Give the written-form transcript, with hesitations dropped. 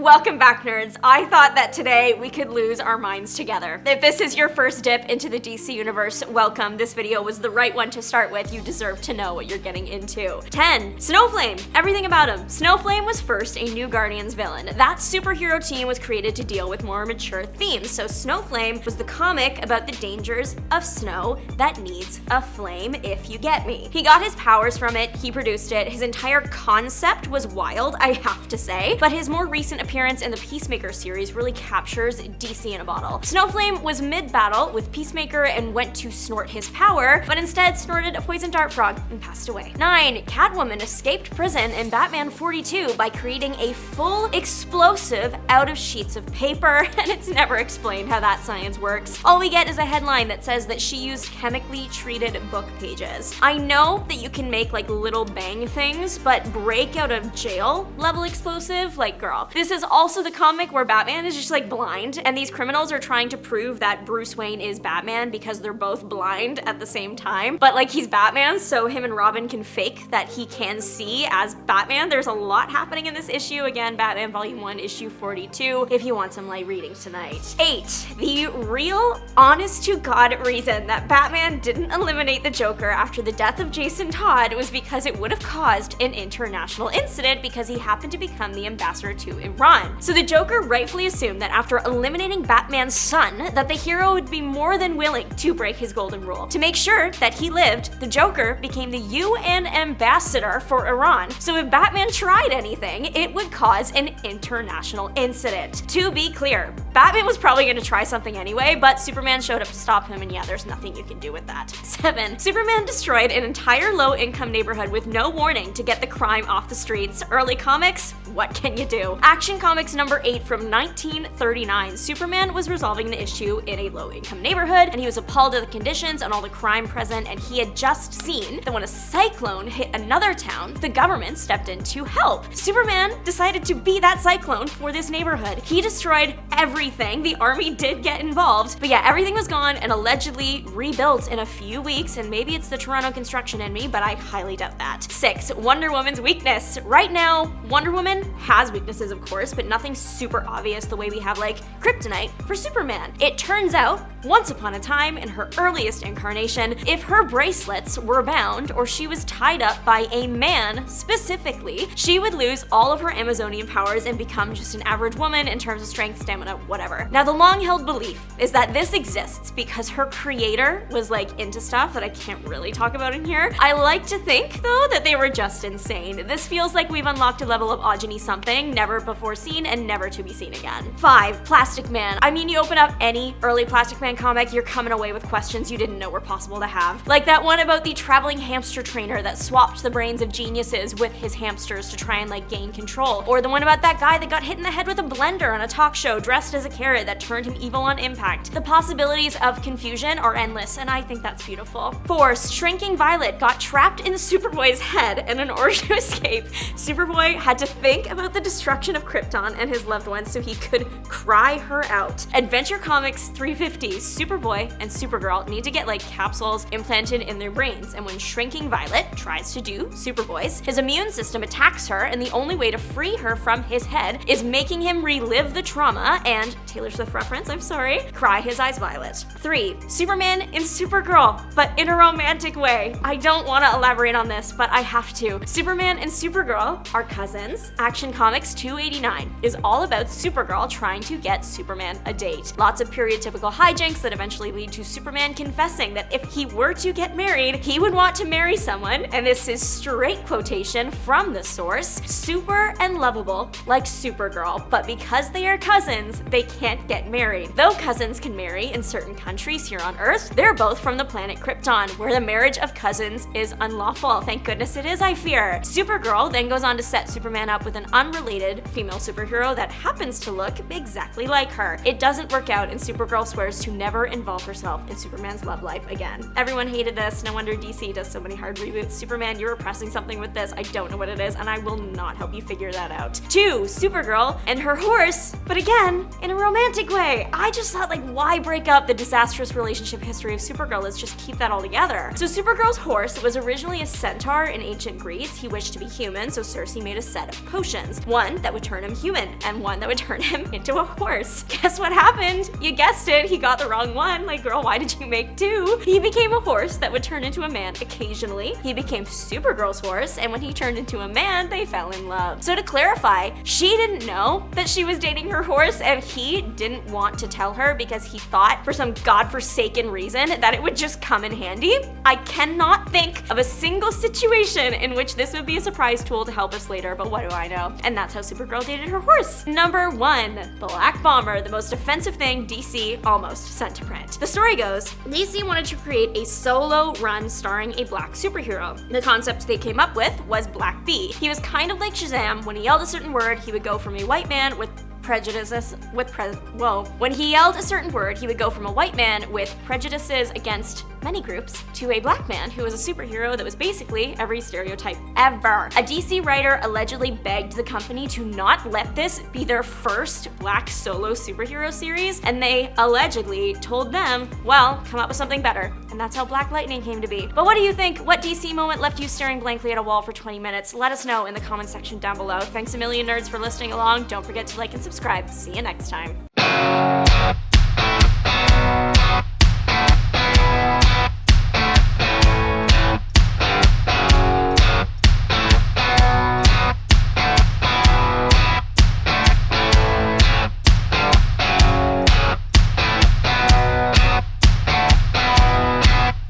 Welcome back, nerds. I thought that today we could lose our minds together. If this is your first dip into the DC universe, welcome. This video was the right one to start with. You deserve to know what you're getting into. 10. Snowflame. Everything about him. Snowflame was first a New Guardians villain. That superhero team was created to deal with more mature themes, so Snowflame was the comic about the dangers of snow that needs a flame, if you get me. He got his powers from it, he produced it, his entire concept was wild, I have to say, but his more recent appearance in the Peacemaker series really captures DC in a bottle. Snowflame was mid-battle with Peacemaker and went to snort his power, but instead snorted a poison dart frog and passed away. 9. Catwoman escaped prison in Batman 42 by creating a full explosive out of sheets of paper, and it's never explained how that science works. All we get is a headline that says that she used chemically treated book pages. I know that you can make like little bang things, but break out of jail level explosive? Like, girl. This is also the comic where Batman is just like blind, and these criminals are trying to prove that Bruce Wayne is Batman because they're both blind at the same time. But like, he's Batman, so him and Robin can fake that he can see as Batman. There's a lot happening in this issue. Again, Batman Volume 1, Issue 42, if you want some light reading tonight. 8. The real, honest-to-God reason that Batman didn't eliminate the Joker after the death of Jason Todd was because it would have caused an international incident because he happened to become the ambassador to Iran. So the Joker rightfully assumed that after eliminating Batman's son, that the hero would be more than willing to break his golden rule. To make sure that he lived, the Joker became the UN ambassador for Iran. So if Batman tried anything, it would cause an international incident. To be clear, Batman was probably going to try something anyway, but Superman showed up to stop him, and yeah, there's nothing you can do with that. 7. Superman destroyed an entire low-income neighborhood with no warning to get the crime off the streets. Early comics? What can you do? Action Comics number 8 from 1939. Superman was resolving the issue in a low-income neighborhood, and he was appalled at the conditions and all the crime present, and he had just seen that when a cyclone hit another town, the government stepped in to help. Superman decided to be that cyclone for this neighborhood. He destroyed everything. The army did get involved, but yeah, everything was gone and allegedly rebuilt in a few weeks, and maybe it's the Toronto construction in me, but I highly doubt that. 6. Wonder Woman's weakness. Right now, Wonder Woman has weaknesses, of course, but nothing super obvious the way we have like kryptonite for Superman. It turns out, once upon a time in her earliest incarnation, if her bracelets were bound or she was tied up by a man specifically, she would lose all of her Amazonian powers and become just an average woman in terms of strength, stamina, whatever. Now, the long-held belief is that this exists because her creator was like into stuff that I can't really talk about in here. I like to think, though, that they were just insane. This feels like we've unlocked a level of ogeny something never before seen and never to be seen again. 5. Plastic Man. I mean, you open up any early Plastic Man comic, you're coming away with questions you didn't know were possible to have. Like that one about the traveling hamster trainer that swapped the brains of geniuses with his hamsters to try and like gain control. Or the one about that guy that got hit in the head with a blender on a talk show dressed as a carrot that turned him evil on impact. The possibilities of confusion are endless, and I think that's beautiful. 4. Shrinking Violet got trapped in Superboy's head, and in order to escape, Superboy had to think about the destruction of Krypton and his loved ones so he could cry her out. Adventure Comics 350, Superboy and Supergirl need to get like capsules implanted in their brains, and when Shrinking Violet tries to do Superboy's, his immune system attacks her, and the only way to free her from his head is making him relive the trauma and, Taylor Swift reference, I'm sorry, cry his eyes violet. 3. Superman and Supergirl, but in a romantic way. I don't want to elaborate on this, but I have to. Superman and Supergirl are cousins. Action Comics 289 is all about Supergirl trying to get Superman a date. Lots of period-typical hijinks that eventually lead to Superman confessing that if he were to get married, he would want to marry someone, and this is straight quotation from the source, super and lovable like Supergirl, but because they are cousins, they can't get married. Though cousins can marry in certain countries here on Earth, they're both from the planet Krypton, where the marriage of cousins is unlawful. Thank goodness it is, I fear. Supergirl then goes on to set Superman up with an unrelated female superhero that happens to look exactly like her. It doesn't work out, and Supergirl swears to never involve herself in Superman's love life again. Everyone hated this. No wonder DC does so many hard reboots. Superman, you're repressing something with this. I don't know what it is, and I will not help you figure that out. 2. Supergirl and her horse, but again, in a romantic way. I just thought, like, why break up the disastrous relationship history of Supergirl? Let's just keep that all together. So Supergirl's horse was originally a centaur in ancient Greece. He wished to be human, so Cersei made a set of potions. One that would turn him turn human and one that would turn him into a horse. Guess what happened? You guessed it, he got the wrong one. Like, girl, why did you make two? He became a horse that would turn into a man occasionally. He became Supergirl's horse, and when he turned into a man, they fell in love. So to clarify, she didn't know that she was dating her horse, and he didn't want to tell her because he thought, for some godforsaken reason, that it would just come in handy. I cannot think of a single situation in which this would be a surprise tool to help us later, but what do I know? And that's how Supergirl dated her horse. Number 1, Black Bomber, the most offensive thing DC almost sent to print. The story goes, DC wanted to create a solo run starring a black superhero. The concept they came up with was Black Bee. He was kind of like Shazam. When he yelled a certain word, he would go from a white man with prejudices when he yelled a certain word, he would go from a white man with prejudices against many groups to a black man who was a superhero that was basically every stereotype ever. A DC writer allegedly begged the company to not let this be their first black solo superhero series, and they allegedly told them, well, come up with something better. And that's how Black Lightning came to be. But what do you think? What DC moment left you staring blankly at a wall for 20 minutes? Let us know in the comment section down below. Thanks a million nerds for listening along. Don't forget to like and subscribe. See you next time.